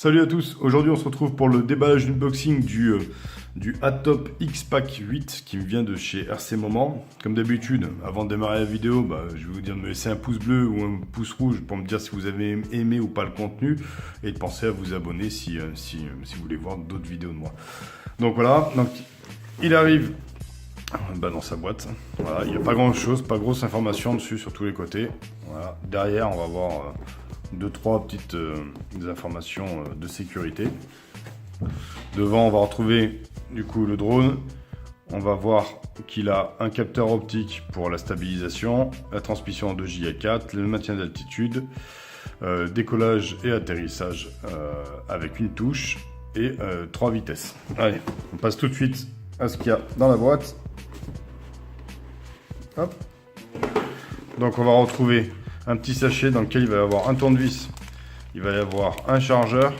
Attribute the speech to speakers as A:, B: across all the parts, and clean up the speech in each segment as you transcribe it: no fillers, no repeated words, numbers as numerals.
A: Salut à tous, aujourd'hui on se retrouve pour le déballage unboxing du Atop X-Pack 8 qui me vient de chez RC Moment. Comme d'habitude, avant de démarrer la vidéo, je vais vous dire de me laisser un pouce bleu ou un pouce rouge pour me dire si vous avez aimé ou pas le contenu et de penser à vous abonner si vous voulez voir d'autres vidéos de moi. Donc voilà, il arrive dans sa boîte. Voilà, il n'y a pas grand chose, pas grosse information dessus sur tous les côtés. Voilà. Derrière, on va voir 2-3 petites informations de sécurité. Devant, on va retrouver du coup le drone. On va voir qu'il a un capteur optique pour la stabilisation, la transmission en 2J à 4, le maintien d'altitude, décollage et atterrissage avec une touche et 3 vitesses. Allez, on passe tout de suite à ce qu'il y a dans la boîte. Hop. Donc on va retrouver un petit sachet dans lequel il va y avoir un tournevis, il va y avoir un chargeur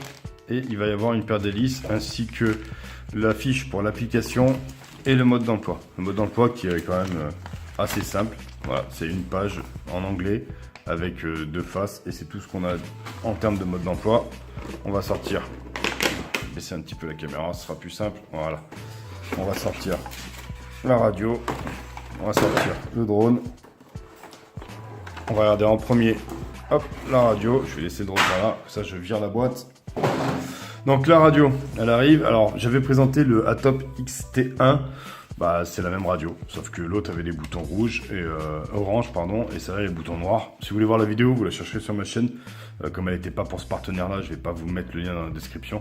A: et il va y avoir une paire d'hélices ainsi que la fiche pour l'application et le mode d'emploi. Le mode d'emploi qui est quand même assez simple. Voilà, c'est une page en anglais avec deux faces et c'est tout ce qu'on a en termes de mode d'emploi. On va sortir, baisser un petit peu la caméra, ce sera plus simple. Voilà, on va sortir la radio, on va sortir le drone. On va regarder en premier, hop, la radio. Je vais laisser le drone là, ça je vire la boîte. Donc la radio, elle arrive. Alors j'avais présenté le Atop XT1, c'est la même radio, sauf que l'autre avait des boutons rouges et orange, pardon, et ça avait les boutons noirs. Si vous voulez voir la vidéo, vous la chercherez sur ma chaîne. Comme elle n'était pas pour ce partenaire-là, je vais pas vous mettre le lien dans la description.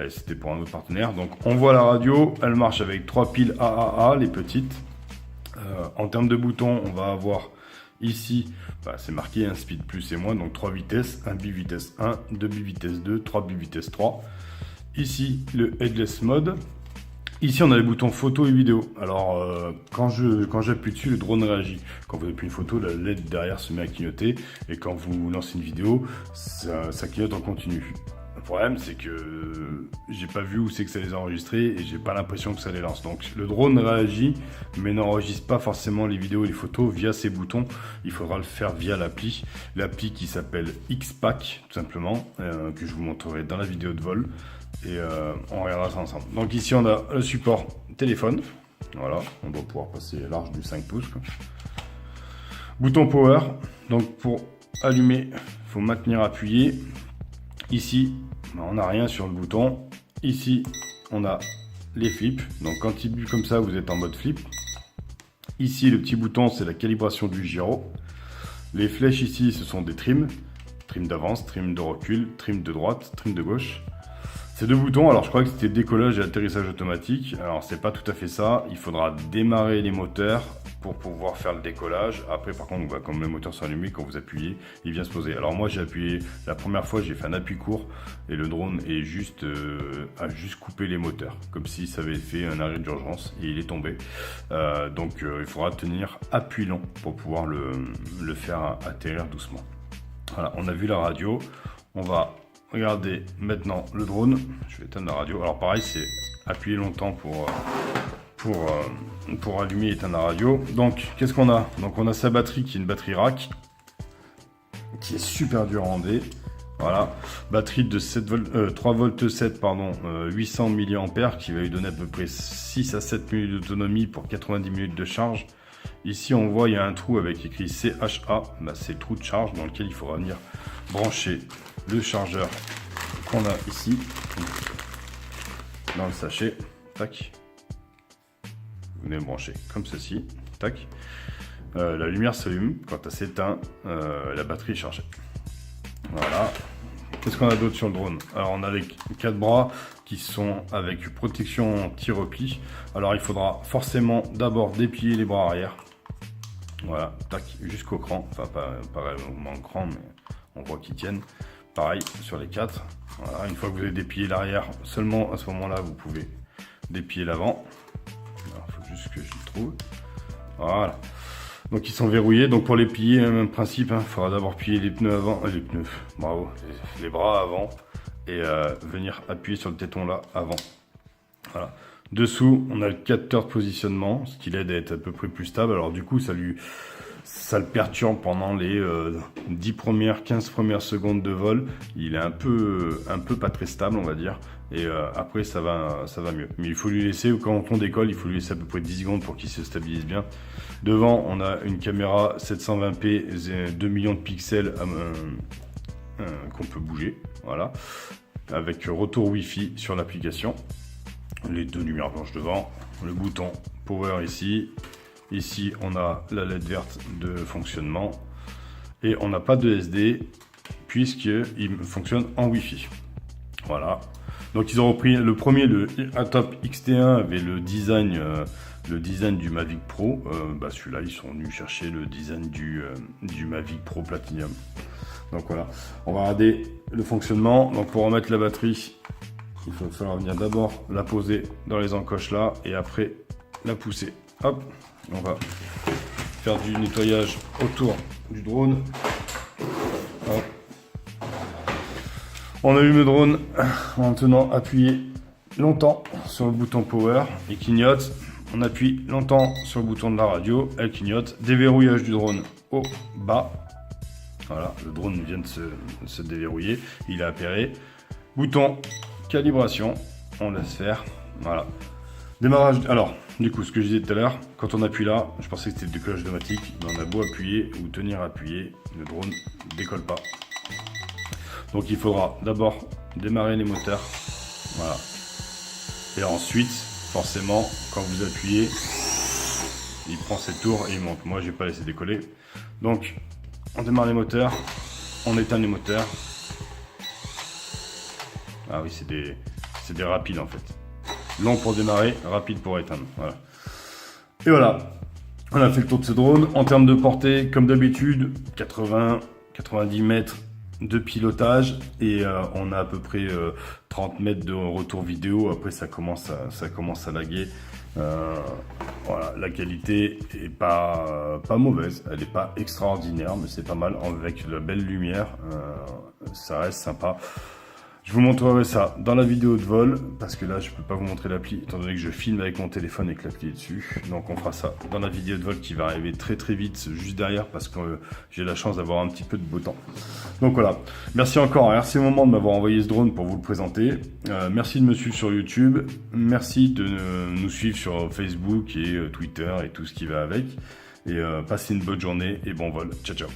A: C'était pour un autre partenaire. Donc on voit la radio, elle marche avec 3 piles AAA, les petites. En termes de boutons, on va avoir ici, c'est marqué un speed plus et moins, donc 3 vitesses, un bivitesse 1, 2 bivitesse 2, 3 bivitesse 3. Ici, le headless mode. Ici, on a les boutons photo et vidéo. Alors, quand j'appuie dessus, le drone réagit. Quand vous appuyez une photo, la LED derrière se met à clignoter. Et quand vous lancez une vidéo, ça clignote en continu. Le problème, c'est que j'ai pas vu où c'est que ça les a enregistrés et j'ai pas l'impression que ça les lance. Donc le drone réagit, mais n'enregistre pas forcément les vidéos et les photos via ces boutons. Il faudra le faire via l'appli qui s'appelle X-Pack, tout simplement, que je vous montrerai dans la vidéo de vol. Et on regardera ça ensemble. Donc ici, on a le support téléphone. Voilà, on doit pouvoir passer large du 5 pouces. Quoi. Bouton power. Donc pour allumer, il faut maintenir appuyé. Ici, on n'a rien sur le bouton. Ici, on a les flips. Donc quand il bute comme ça, vous êtes en mode flip. Ici, le petit bouton, c'est la calibration du gyro. Les flèches ici, ce sont des trims. Trim d'avance, trim de recul, trim de droite, trim de gauche. Ces deux boutons, alors je crois que c'était décollage et atterrissage automatique. Alors c'est pas tout à fait ça. Il faudra démarrer les moteurs pour pouvoir faire le décollage. Après par contre, comme les moteurs sont allumés, quand vous appuyez, il vient se poser. Alors moi j'ai appuyé, la première fois j'ai fait un appui court et le drone est a juste coupé les moteurs. Comme si ça avait fait un arrêt d'urgence et il est tombé. Donc il faudra tenir appui long pour pouvoir le faire atterrir doucement. Voilà, on a vu la radio. On va regardez maintenant le drone. Je vais éteindre la radio. Alors pareil, c'est appuyer longtemps pour allumer et éteindre la radio. Donc qu'est-ce qu'on a? Donc on a sa batterie qui est une batterie rack qui est super dure à render. Voilà, batterie de 3 volts 7 pardon, 800 mAh qui va lui donner à peu près 6 à 7 minutes d'autonomie pour 90 minutes de charge. Ici on voit il y a un trou avec écrit CHA, c'est le trou de charge dans lequel il faudra venir brancher le chargeur qu'on a ici dans le sachet. Tac, vous venez le brancher comme ceci. Tac, la lumière s'allume quand elle s'éteint, la batterie est chargée. Voilà. Qu'est-ce qu'on a d'autre sur le drone? Alors on a les 4 bras qui sont avec protection anti-repli. Alors il faudra forcément d'abord déplier les bras arrière. Voilà, tac, jusqu'au cran. Enfin pas vraiment le cran, mais on voit qu'ils tiennent. Pareil sur les 4. Voilà, une fois que vous avez déplié l'arrière, seulement à ce moment-là, vous pouvez déplier l'avant. Il faut juste que je le trouve. Voilà. Donc ils sont verrouillés. Donc pour les plier, même principe, il faudra d'abord plier les pneus avant, les bras avant et venir appuyer sur le téton là avant. Voilà. Dessous, on a le capteur de positionnement, ce qui l'aide à être à peu près plus stable. Alors du coup, ça lui ça le perturbe pendant les 15 premières secondes de vol. Il est un peu pas très stable, on va dire. Et après, ça va mieux. Mais il faut lui laisser, quand on décolle, il faut lui laisser à peu près 10 secondes pour qu'il se stabilise bien. Devant, on a une caméra 720p, 2 millions de pixels qu'on peut bouger. Voilà. Avec retour Wi-Fi sur l'application. Les deux lumières blanches devant. Le bouton Power ici. Ici, on a la LED verte de fonctionnement. Et on n'a pas de SD, puisqu'il fonctionne en Wi-Fi. Voilà. Donc ils ont repris le premier, le Atop XT1 avait le design du Mavic Pro. Celui-là, ils sont venus chercher le design du Mavic Pro Platinum. Donc voilà, on va regarder le fonctionnement. Donc pour remettre la batterie, il va falloir venir d'abord la poser dans les encoches là et après la pousser. Hop, on va faire du nettoyage autour du drone. Hop. On allume le drone en tenant appuyé longtemps sur le bouton Power, il clignote. On appuie longtemps sur le bouton de la radio, elle clignote. Déverrouillage du drone au bas. Voilà, le drone vient de se déverrouiller, il est appairé. Bouton calibration, on laisse faire. Voilà. Démarrage. Alors, du coup, ce que je disais tout à l'heure, quand on appuie là, je pensais que c'était le décollage automatique, mais on a beau appuyer ou tenir appuyé, le drone ne décolle pas. Donc il faudra d'abord démarrer les moteurs, voilà. Et ensuite, forcément, quand vous appuyez, il prend ses tours et il monte. Moi, j'ai pas laissé décoller. Donc, on démarre les moteurs, on éteint les moteurs. Ah oui, c'est des rapides en fait. Long pour démarrer, rapide pour éteindre. Voilà. Et voilà, on a fait le tour de ce drone. En termes de portée, comme d'habitude, 80-90 mètres de pilotage et on a à peu près 30 mètres de retour vidéo. Après ça commence à laguer. Voilà, la qualité est pas mauvaise, elle n'est pas extraordinaire, mais c'est pas mal avec de la belle lumière. Ça reste sympa. Je vous montrerai ça dans la vidéo de vol, parce que là je peux pas vous montrer l'appli, étant donné que je filme avec mon téléphone et que l'appli est dessus. Donc on fera ça dans la vidéo de vol qui va arriver très vite, juste derrière, parce que j'ai la chance d'avoir un petit peu de beau temps. Donc voilà, merci encore, merci au moment de m'avoir envoyé ce drone pour vous le présenter. Merci de me suivre sur YouTube, merci de nous suivre sur Facebook et Twitter et tout ce qui va avec. Et passez une bonne journée et bon vol, ciao ciao.